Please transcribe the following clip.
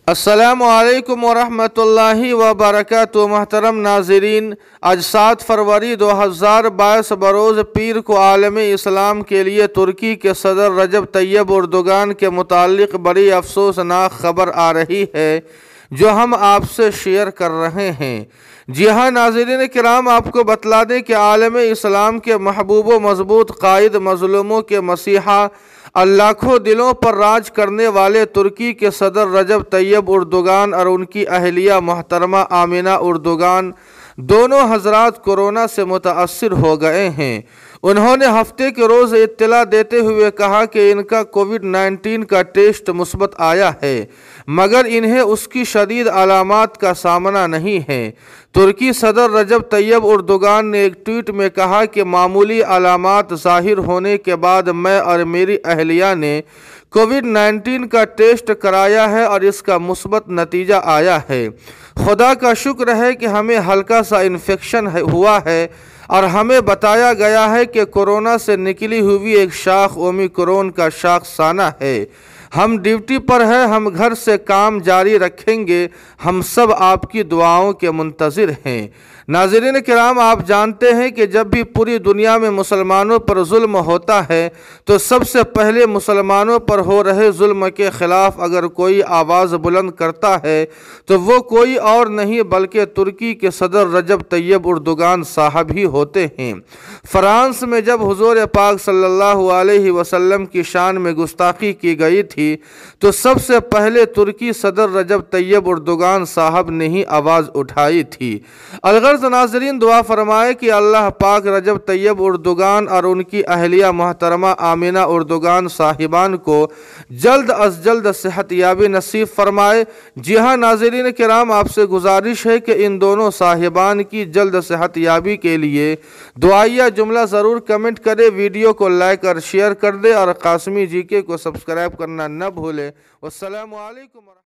السلام علیکم ورحمۃ اللہ وبرکاتہ۔ محترم ناظرین، آج 7 فروری 2022 بروز پیر کو عالم اسلام کے لیے ترکی کے صدر رجب طیب اردوگان کے متعلق بڑی افسوسناک خبر آ رہی ہے جو ہم آپ سے شیئر کر رہے ہیں۔ جی ہاں ناظرین کرام، آپ کو بتلا دیں کہ عالم اسلام کے محبوب و مضبوط قائد، مظلوموں کے مسیحا، لاکھوں دلوں پر راج کرنے والے ترکی کے صدر رجب طیب اردوگان اور ان کی اہلیہ محترمہ آمینہ اردوگان دونوں حضرات کورونا سے متاثر ہو گئے ہیں۔ انہوں نے ہفتے کے روز اطلاع دیتے ہوئے کہا کہ ان کا کووڈ-19 کا ٹیسٹ مثبت آیا ہے، مگر انہیں اس کی شدید علامات کا سامنا نہیں ہے۔ ترکی صدر رجب طیب اردوگان نے ایک ٹویٹ میں کہا کہ معمولی علامات ظاہر ہونے کے بعد میں اور میری اہلیہ نے کووڈ-19 کا ٹیسٹ کرایا ہے اور اس کا مثبت نتیجہ آیا ہے۔ خدا کا شکر ہے کہ ہمیں ہلکا سا انفیکشن ہوا ہے اور ہمیں بتایا گیا ہے کہ کورونا سے نکلی ہوئی ایک شاخ اومیکرون کا شاخ سانہ ہے۔ ہم ڈیوٹی پر ہیں، ہم گھر سے کام جاری رکھیں گے، ہم سب آپ کی دعاؤں کے منتظر ہیں۔ ناظرین کرام، آپ جانتے ہیں کہ جب بھی پوری دنیا میں مسلمانوں پر ظلم ہوتا ہے تو سب سے پہلے مسلمانوں پر ہو رہے ظلم کے خلاف اگر کوئی آواز بلند کرتا ہے تو وہ کوئی اور نہیں بلکہ ترکی کے صدر رجب طیب اردوگان صاحب ہی ہوتے ہیں۔ فرانس میں جب حضور پاک صلی اللہ علیہ وسلم کی شان میں گستاخی کی گئی تھی تو سب سے پہلے ترکی صدر رجب طیب اردوگان صاحب نے ہی آواز اٹھائی تھی۔ الغرض ناظرین، دعا فرمائے کہ اللہ پاک رجب طیب اردوگان اور ان کی اہلیہ محترمہ آمینہ اردوگان صاحبان کو جلد از جلد صحت یابی نصیب فرمائے۔ جی ہاں ناظرین کرام، آپ سے گزارش ہے کہ ان دونوں صاحبان کی جلد صحت یابی کے لیے دعائیہ جملہ ضرور کمنٹ کرے، ویڈیو کو لائک اور شیئر کر دے اور قاسمی جی کے کو سبسکرائب کرنا نہ بھولے۔ والسلام علیکم۔